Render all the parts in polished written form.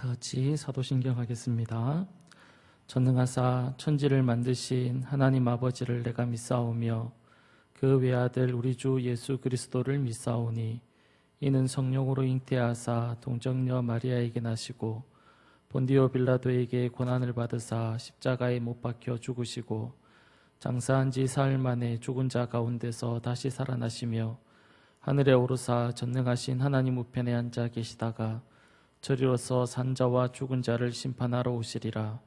다 같이 사도신경 하겠습니다. 전능하사 천지를 만드신 하나님 아버지를 내가 믿사오며 그 외아들 우리 주 예수 그리스도를 믿사오니 이는 성령으로 잉태하사 동정녀 마리아에게 나시고 본디오 빌라도에게 고난을 받으사 십자가에 못 박혀 죽으시고 장사한 지 사흘 만에 죽은 자 가운데서 다시 살아나시며 하늘에 오르사 전능하신 하나님 우편에 앉아 계시다가 저리로서 산자와 죽은 자를 심판하러 오시리라.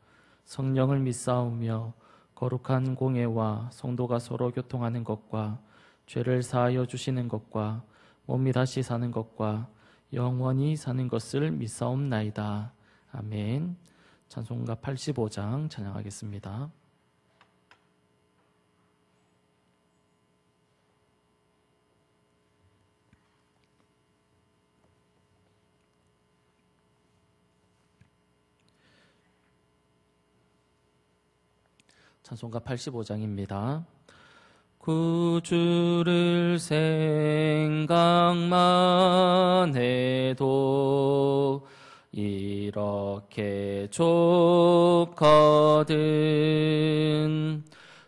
성령을 믿사오며 거룩한 공예와 성도가 서로 교통하는 것과 죄를 사하여 주시는 것과 몸이 다시 사는 것과 영원히 사는 것을 믿사옵나이다. 아멘. 찬송가 85장 찬양하겠습니다. 찬송가 85장입니다. 구주를 생각만 해도 이렇게 좋거든.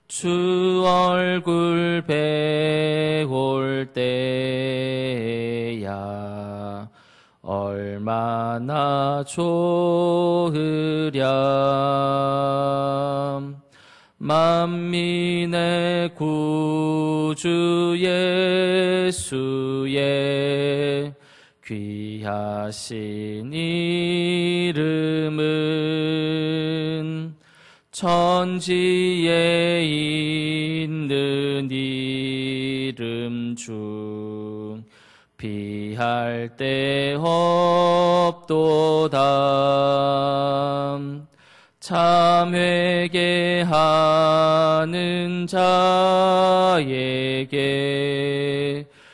주 얼굴 배울 때야 얼마나 좋으랴. 만민의 구주 예수의 귀하신 이름은 천지에 있는 이름 중 비할 데 없도다. 참 회개하는 자에게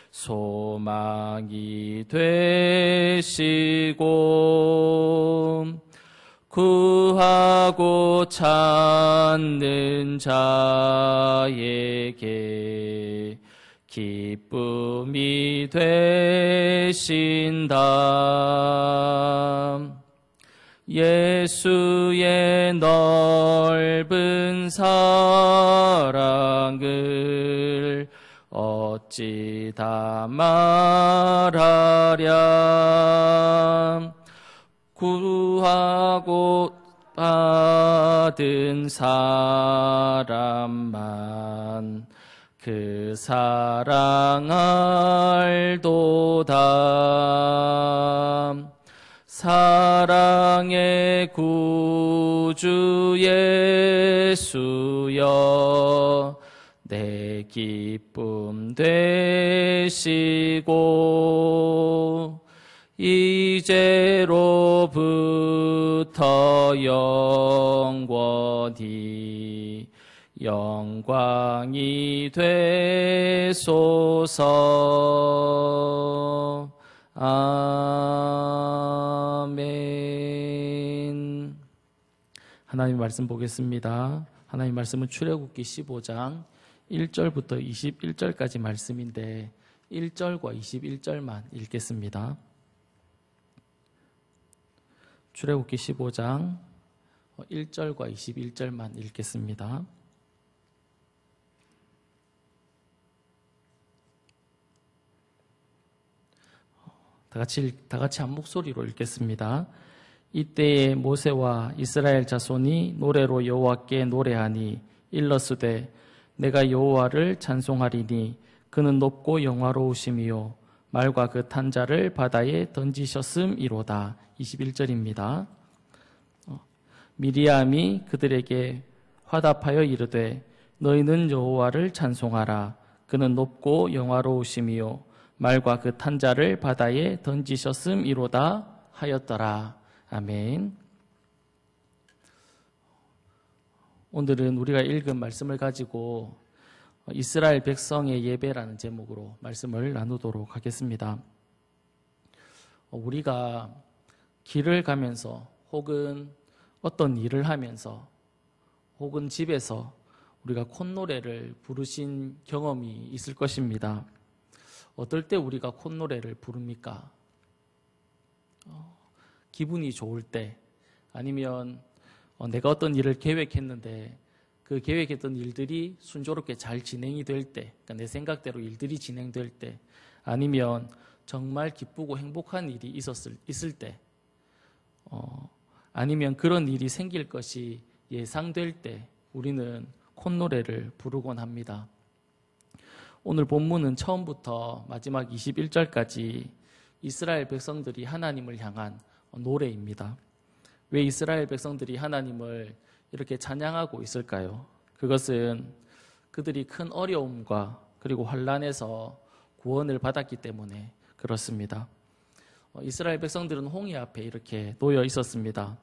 소망이 되시고 구하고 찾는 자에게 기쁨이 되신다. 예수의 넓은 사랑을 어찌 다 말하랴. 구하고 받은 사람만 그 사랑 알도다. 사랑의 구주 예수여 내 기쁨 되시고 이제로부터 영원히 영광이 되소서. 아멘. 하나님 말씀 보겠습니다. 하나님 말씀은 출애굽기 15장 1절부터 21절까지 말씀인데 1절과 21절만 읽겠습니다. 출애굽기 15장 1절과 21절만 읽겠습니다. 다 같이 한 목소리로 읽겠습니다. 이때에 모세와 이스라엘 자손이 노래로 여호와께 노래하니 일러스되 내가 여호와를 찬송하리니 그는 높고 영화로우심이요 말과 그 탄 자를 바다에 던지셨음이로다. 21절입니다. 미리암이 그들에게 화답하여 이르되 너희는 여호와를 찬송하라. 그는 높고 영화로우심이요 말과 그 탄 자를 바다에 던지셨음이로다 하였더라. 아멘. 오늘은 우리가 읽은 말씀을 가지고 이스라엘 백성의 예배라는 제목으로 말씀을 나누도록 하겠습니다. 우리가 길을 가면서 혹은 어떤 일을 하면서 혹은 집에서 우리가 콧노래를 부르신 경험이 있을 것입니다. 어떨 때 우리가 콧노래를 부릅니까? 기분이 좋을 때, 아니면 내가 어떤 일을 계획했는데 그 계획했던 일들이 순조롭게 잘 진행이 될 때, 그러니까 내 생각대로 일들이 진행될 때, 아니면 정말 기쁘고 행복한 일이 있을 때, 아니면 그런 일이 생길 것이 예상될 때 우리는 콧노래를 부르곤 합니다. 오늘 본문은 처음부터 마지막 21절까지 이스라엘 백성들이 하나님을 향한 노래입니다. 왜 이스라엘 백성들이 하나님을 이렇게 찬양하고 있을까요? 그것은 그들이 큰 어려움과 그리고 환난에서 구원을 받았기 때문에 그렇습니다. 이스라엘 백성들은 홍해 앞에 이렇게 놓여 있었습니다.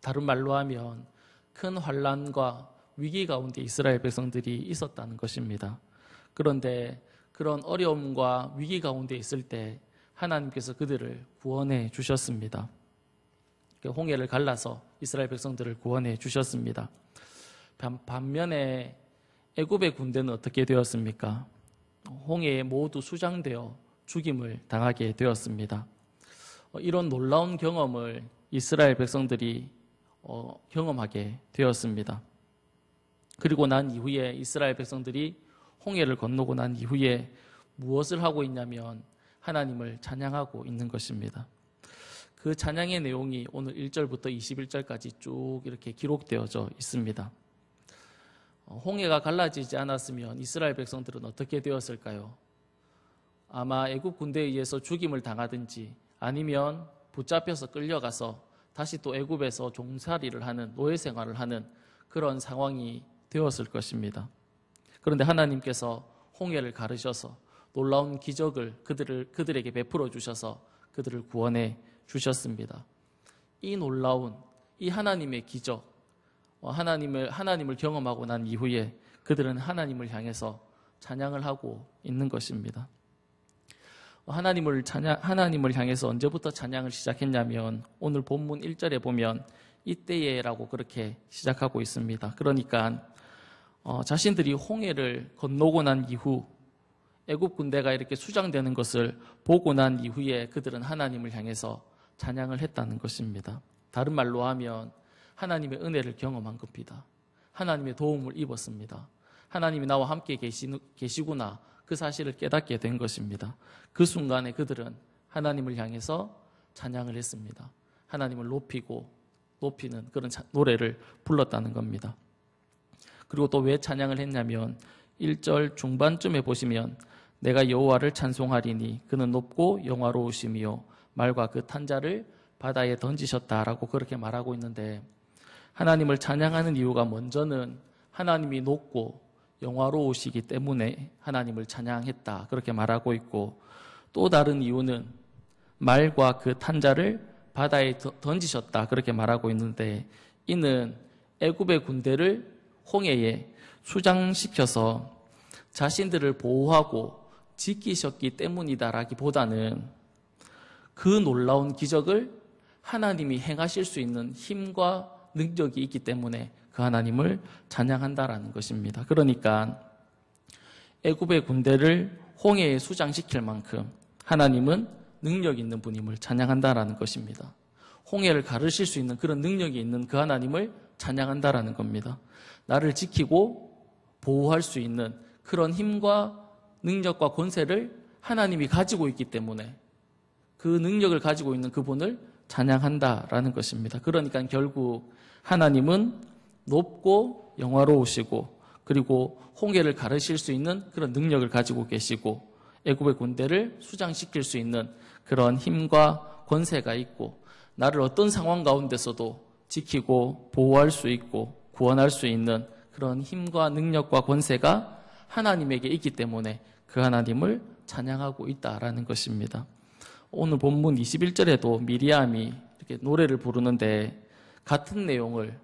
다른 말로 하면 큰 환난과 위기 가운데 이스라엘 백성들이 있었다는 것입니다. 그런데 그런 어려움과 위기 가운데 있을 때 하나님께서 그들을 구원해 주셨습니다. 홍해를 갈라서 이스라엘 백성들을 구원해 주셨습니다. 반면에 애굽의 군대는 어떻게 되었습니까? 홍해에 모두 수장되어 죽임을 당하게 되었습니다. 이런 놀라운 경험을 이스라엘 백성들이 경험하게 되었습니다. 그리고 난 이후에 이스라엘 백성들이 홍해를 건너고 난 이후에 무엇을 하고 있냐면 하나님을 찬양하고 있는 것입니다. 그 찬양의 내용이 오늘 1절부터 21절까지 쭉 이렇게 기록되어져 있습니다. 홍해가 갈라지지 않았으면 이스라엘 백성들은 어떻게 되었을까요? 아마 애굽 군대에 의해서 죽임을 당하든지 아니면 붙잡혀서 끌려가서 다시 또 애굽에서 종살이를 하는 노예 생활을 하는 그런 상황이 되었을 것입니다. 그런데 하나님께서 홍해를 가르셔서 놀라운 기적을 그들에게 베풀어 주셔서 그들을 구원해 주셨습니다. 이 놀라운 이 하나님의 기적, 하나님을 경험하고 난 이후에 그들은 하나님을 향해서 찬양을 하고 있는 것입니다. 하나님을 향해서 언제부터 찬양을 시작했냐면 오늘 본문 1절에 보면 이때에라고 그렇게 시작하고 있습니다. 그러니까 자신들이 홍해를 건너고 난 이후 애굽 군대가 이렇게 수장되는 것을 보고 난 이후에 그들은 하나님을 향해서 찬양을 했다는 것입니다. 다른 말로 하면 하나님의 은혜를 경험한 겁니다. 하나님의 도움을 입었습니다. 하나님이 나와 함께 계시구나 그 사실을 깨닫게 된 것입니다. 그 순간에 그들은 하나님을 향해서 찬양을 했습니다. 하나님을 높이는 그런 노래를 불렀다는 겁니다. 그리고 또 왜 찬양을 했냐면 1절 중반쯤에 보시면 내가 여호와를 찬송하리니 그는 높고 영화로우시며 말과 그 탄자를 바다에 던지셨다라고 그렇게 말하고 있는데 하나님을 찬양하는 이유가 먼저는 하나님이 높고 영화로우시기 때문에 하나님을 찬양했다 그렇게 말하고 있고 또 다른 이유는 말과 그 탄자를 바다에 던지셨다 그렇게 말하고 있는데 이는 애굽의 군대를 홍해에 수장시켜서 자신들을 보호하고 지키셨기 때문이다라기보다는 그 놀라운 기적을 하나님이 행하실 수 있는 힘과 능력이 있기 때문에 그 하나님을 찬양한다라는 것입니다. 그러니까 애굽의 군대를 홍해에 수장시킬 만큼 하나님은 능력 있는 분임을 찬양한다라는 것입니다. 홍해를 가르실 수 있는 그런 능력이 있는 그 하나님을 찬양한다라는 겁니다. 나를 지키고 보호할 수 있는 그런 힘과 능력과 권세를 하나님이 가지고 있기 때문에 그 능력을 가지고 있는 그분을 찬양한다라는 것입니다. 그러니까 결국 하나님은 높고 영화로우시고 그리고 홍해를 가르실 수 있는 그런 능력을 가지고 계시고 애굽의 군대를 수장시킬 수 있는 그런 힘과 권세가 있고 나를 어떤 상황 가운데서도 지키고 보호할 수 있고 구원할 수 있는 그런 힘과 능력과 권세가 하나님에게 있기 때문에 그 하나님을 찬양하고 있다라는 것입니다. 오늘 본문 21절에도 미리암이 이렇게 노래를 부르는데 같은 내용을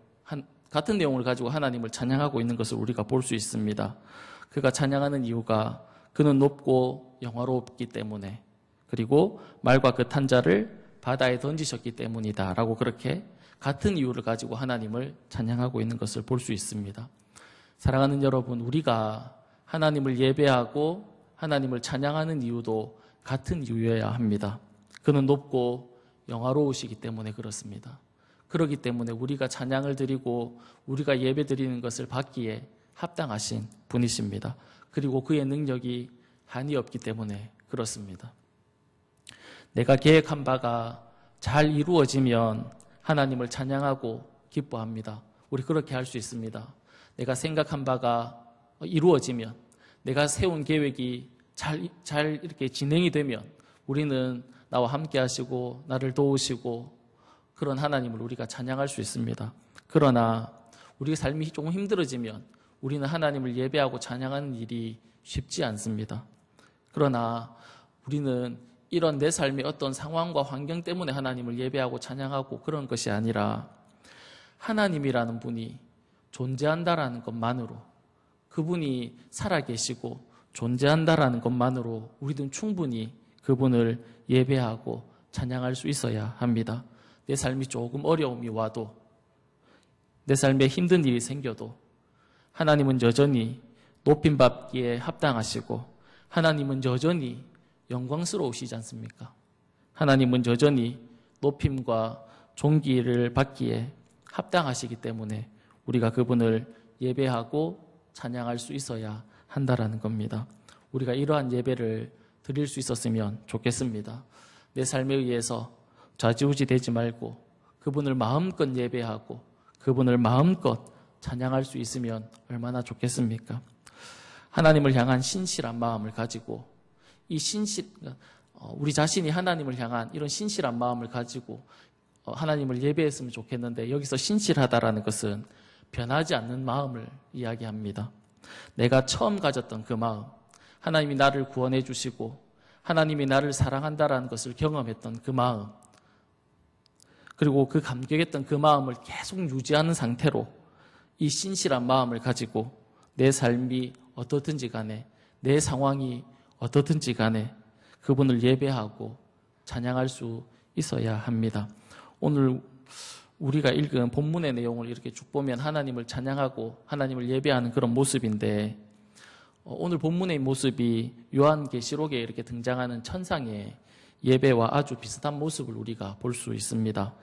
가지고 하나님을 찬양하고 있는 것을 우리가 볼 수 있습니다. 그가 찬양하는 이유가 그는 높고 영화롭기 때문에 그리고 말과 그 탄자를 바다에 던지셨기 때문이다 라고 그렇게 같은 이유를 가지고 하나님을 찬양하고 있는 것을 볼 수 있습니다. 사랑하는 여러분, 우리가 하나님을 예배하고 하나님을 찬양하는 이유도 같은 이유여야 합니다. 그는 높고 영화로우시기 때문에 그렇습니다. 그렇기 때문에 우리가 찬양을 드리고 우리가 예배 드리는 것을 받기에 합당하신 분이십니다. 그리고 그의 능력이 한이 없기 때문에 그렇습니다. 내가 계획한 바가 잘 이루어지면 하나님을 찬양하고 기뻐합니다. 우리 그렇게 할 수 있습니다. 내가 생각한 바가 이루어지면, 내가 세운 계획이 잘 이렇게 진행이 되면 우리는 나와 함께 하시고 나를 도우시고 그런 하나님을 우리가 찬양할 수 있습니다. 그러나 우리의 삶이 조금 힘들어지면 우리는 하나님을 예배하고 찬양하는 일이 쉽지 않습니다. 그러나 우리는 이런 내 삶의 어떤 상황과 환경 때문에 하나님을 예배하고 찬양하고 그런 것이 아니라 하나님이라는 분이 존재한다라는 것만으로, 그분이 살아계시고 존재한다라는 것만으로 우리는 충분히 그분을 예배하고 찬양할 수 있어야 합니다. 내 삶이 조금 어려움이 와도, 내 삶에 힘든 일이 생겨도 하나님은 여전히 높임받기에 합당하시고 하나님은 여전히 영광스러우시지 않습니까? 하나님은 여전히 높임과 존귀를 받기에 합당하시기 때문에 우리가 그분을 예배하고 찬양할 수 있어야 한다라는 겁니다. 우리가 이러한 예배를 드릴 수 있었으면 좋겠습니다. 내 삶에 의해서 좌지우지 되지 말고 그분을 마음껏 예배하고 그분을 마음껏 찬양할 수 있으면 얼마나 좋겠습니까? 하나님을 향한 신실한 마음을 가지고 우리 자신이 하나님을 향한 이런 신실한 마음을 가지고 하나님을 예배했으면 좋겠는데, 여기서 신실하다라는 것은 변하지 않는 마음을 이야기합니다. 내가 처음 가졌던 그 마음, 하나님이 나를 구원해 주시고 하나님이 나를 사랑한다라는 것을 경험했던 그 마음, 그리고 그 감격했던 그 마음을 계속 유지하는 상태로 이 신실한 마음을 가지고 내 삶이 어떻든지 간에, 내 상황이 어떻든지 간에 그분을 예배하고 찬양할 수 있어야 합니다. 오늘 우리가 읽은 본문의 내용을 이렇게 쭉 보면 하나님을 찬양하고 하나님을 예배하는 그런 모습인데, 오늘 본문의 모습이 요한계시록에 이렇게 등장하는 천상의 예배와 아주 비슷한 모습을 우리가 볼 수 있습니다.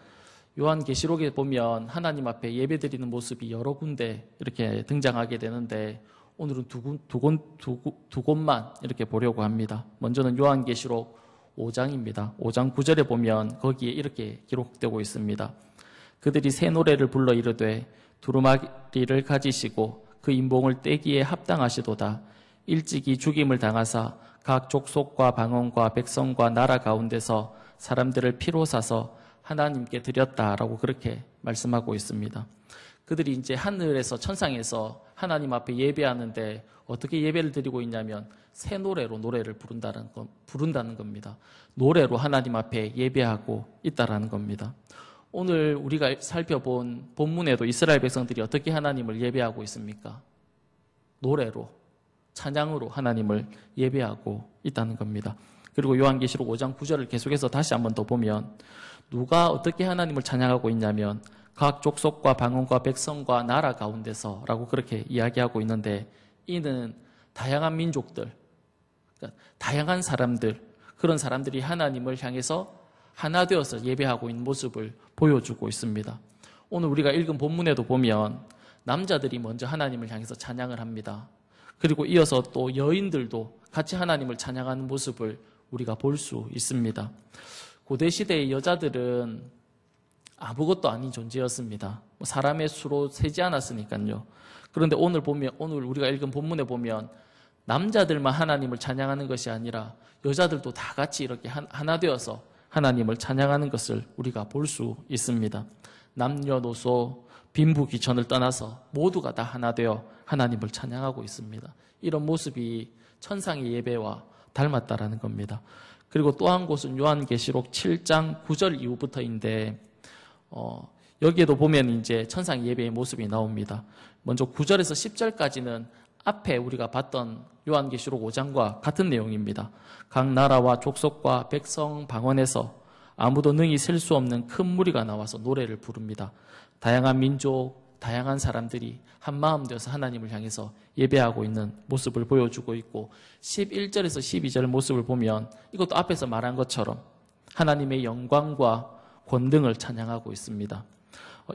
요한계시록에 보면 하나님 앞에 예배드리는 모습이 여러 군데 이렇게 등장하게 되는데, 오늘은 두 곳만 이렇게 보려고 합니다. 먼저는 요한계시록 5장입니다. 5장 9절에 보면 거기에 이렇게 기록되고 있습니다. 그들이 새 노래를 불러 이르되 두루마리를 가지시고 그 인봉을 떼기에 합당하시도다. 일찍이 죽임을 당하사 각 족속과 방언과 백성과 나라 가운데서 사람들을 피로 사서 하나님께 드렸다라고 그렇게 말씀하고 있습니다. 그들이 이제 하늘에서, 천상에서 하나님 앞에 예배하는데 어떻게 예배를 드리고 있냐면 새 노래로 노래를 부른다는 겁니다. 노래로 하나님 앞에 예배하고 있다라는 겁니다. 오늘 우리가 살펴본 본문에도 이스라엘 백성들이 어떻게 하나님을 예배하고 있습니까? 노래로, 찬양으로 하나님을 예배하고 있다는 겁니다. 그리고 요한계시록 5장 9절을 계속해서 다시 한번 더 보면 누가 어떻게 하나님을 찬양하고 있냐면 각 족속과 방언과 백성과 나라 가운데서 라고 그렇게 이야기하고 있는데, 이는 다양한 민족들, 그러니까 다양한 사람들, 그런 사람들이 하나님을 향해서 하나 되어서 예배하고 있는 모습을 보여주고 있습니다. 오늘 우리가 읽은 본문에도 보면 남자들이 먼저 하나님을 향해서 찬양을 합니다. 그리고 이어서 또 여인들도 같이 하나님을 찬양하는 모습을 우리가 볼 수 있습니다. 고대시대의 여자들은 아무것도 아닌 존재였습니다. 사람의 수로 세지 않았으니까요. 그런데 오늘 우리가 읽은 본문에 보면 남자들만 하나님을 찬양하는 것이 아니라 여자들도 다 같이 이렇게 하나 되어서 하나님을 찬양하는 것을 우리가 볼 수 있습니다. 남녀노소, 빈부귀천을 떠나서 모두가 다 하나 되어 하나님을 찬양하고 있습니다. 이런 모습이 천상의 예배와 닮았다라는 겁니다. 그리고 또 한 곳은 요한계시록 7장 9절 이후부터인데, 여기에도 보면 이제 천상 예배의 모습이 나옵니다. 먼저 9절에서 10절까지는 앞에 우리가 봤던 요한계시록 5장과 같은 내용입니다. 각 나라와 족속과 백성 방언에서 아무도 능히 셀 수 없는 큰 무리가 나와서 노래를 부릅니다. 다양한 민족, 다양한 사람들이 한 마음 되어서 하나님을 향해서 예배하고 있는 모습을 보여주고 있고, 11절에서 12절 모습을 보면 이것도 앞에서 말한 것처럼 하나님의 영광과 권능을 찬양하고 있습니다.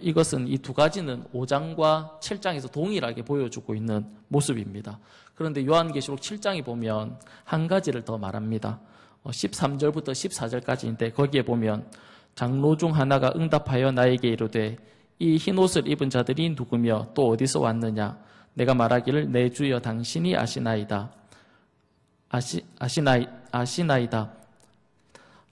이것은 이 두 가지는 5장과 7장에서 동일하게 보여주고 있는 모습입니다. 그런데 요한계시록 7장에 보면 한 가지를 더 말합니다. 13절부터 14절까지인데 거기에 보면 장로 중 하나가 응답하여 나에게 이르되 이 흰옷을 입은 자들이 누구며 또 어디서 왔느냐? 내가 말하기를 내 주여 당신이 아시나이다. 아시나이다.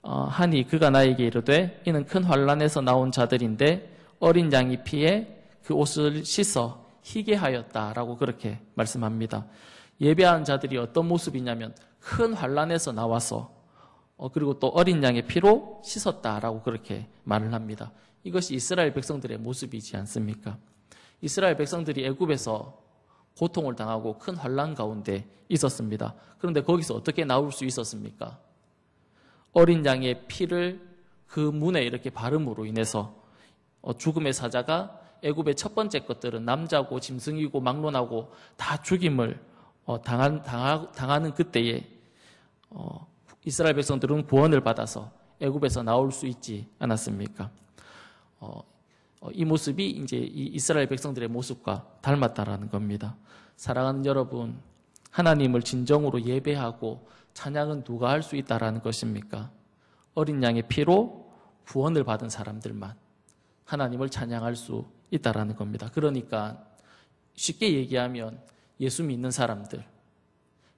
하니 그가 나에게 이르되 이는 큰 환란에서 나온 자들인데 어린 양의 피에 그 옷을 씻어 희게 하였다라고 그렇게 말씀합니다. 예배하는 자들이 어떤 모습이냐면 큰 환란에서 나와서 그리고 또 어린 양의 피로 씻었다라고 그렇게 말을 합니다. 이것이 이스라엘 백성들의 모습이지 않습니까? 이스라엘 백성들이 애굽에서 고통을 당하고 큰 환란 가운데 있었습니다. 그런데 거기서 어떻게 나올 수 있었습니까? 어린 양의 피를 그 문에 이렇게 바름으로 인해서 죽음의 사자가 애굽의 첫 번째 것들은 남자고 짐승이고 막론하고 다 죽임을 당하는 그때에 이스라엘 백성들은 구원을 받아서 애굽에서 나올 수 있지 않았습니까? 이 모습이 이제 이 이스라엘 백성들의 모습과 닮았다라는 겁니다. 사랑하는 여러분, 하나님을 진정으로 예배하고 찬양은 누가 할 수 있다라는 것입니까? 어린 양의 피로 구원을 받은 사람들만 하나님을 찬양할 수 있다라는 겁니다. 그러니까 쉽게 얘기하면 예수 믿는 사람들,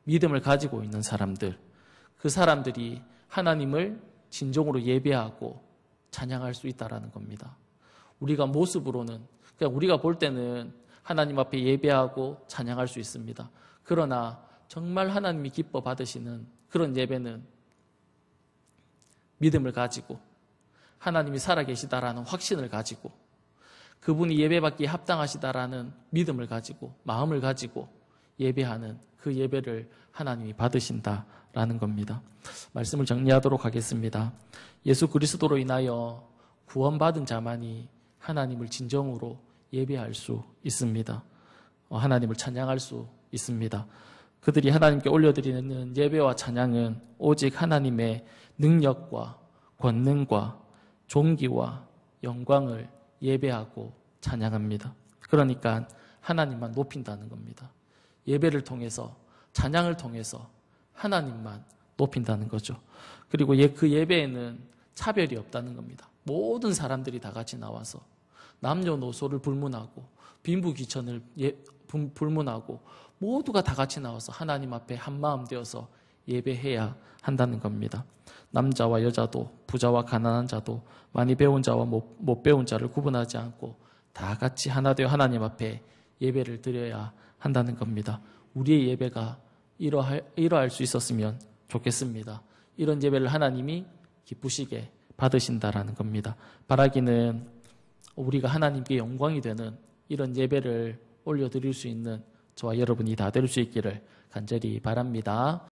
믿음을 가지고 있는 사람들, 그 사람들이 하나님을 진정으로 예배하고 찬양할 수 있다라는 겁니다. 우리가 모습으로는, 그러니까 우리가 볼 때는 하나님 앞에 예배하고 찬양할 수 있습니다. 그러나 정말 하나님이 기뻐 받으시는 그런 예배는 믿음을 가지고 하나님이 살아계시다라는 확신을 가지고 그분이 예배받기에 합당하시다라는 믿음을 가지고 마음을 가지고 예배하는 그 예배를 하나님이 받으신다라는 겁니다. 말씀을 정리하도록 하겠습니다. 예수 그리스도로 인하여 구원받은 자만이 하나님을 진정으로 예배할 수 있습니다. 하나님을 찬양할 수 있습니다. 그들이 하나님께 올려드리는 예배와 찬양은 오직 하나님의 능력과 권능과 존귀와 영광을 예배하고 찬양합니다. 그러니까 하나님만 높인다는 겁니다. 예배를 통해서, 찬양을 통해서 하나님만 높인다는 거죠. 그리고 그 예배에는 차별이 없다는 겁니다. 모든 사람들이 다 같이 나와서 남녀노소를 불문하고 빈부귀천을 불문하고 모두가 다 같이 나와서 하나님 앞에 한마음 되어서 예배해야 한다는 겁니다. 남자와 여자도, 부자와 가난한 자도, 많이 배운 자와 못 배운 자를 구분하지 않고 다 같이 하나 되어 하나님 앞에 예배를 드려야 한다는 겁니다. 우리의 예배가 이러할 수 있었으면 좋겠습니다. 이런 예배를 하나님이 기쁘시게 받으신다라는 겁니다. 바라기는 우리가 하나님께 영광이 되는 이런 예배를 올려드릴 수 있는 저와 여러분이 다 될 수 있기를 간절히 바랍니다.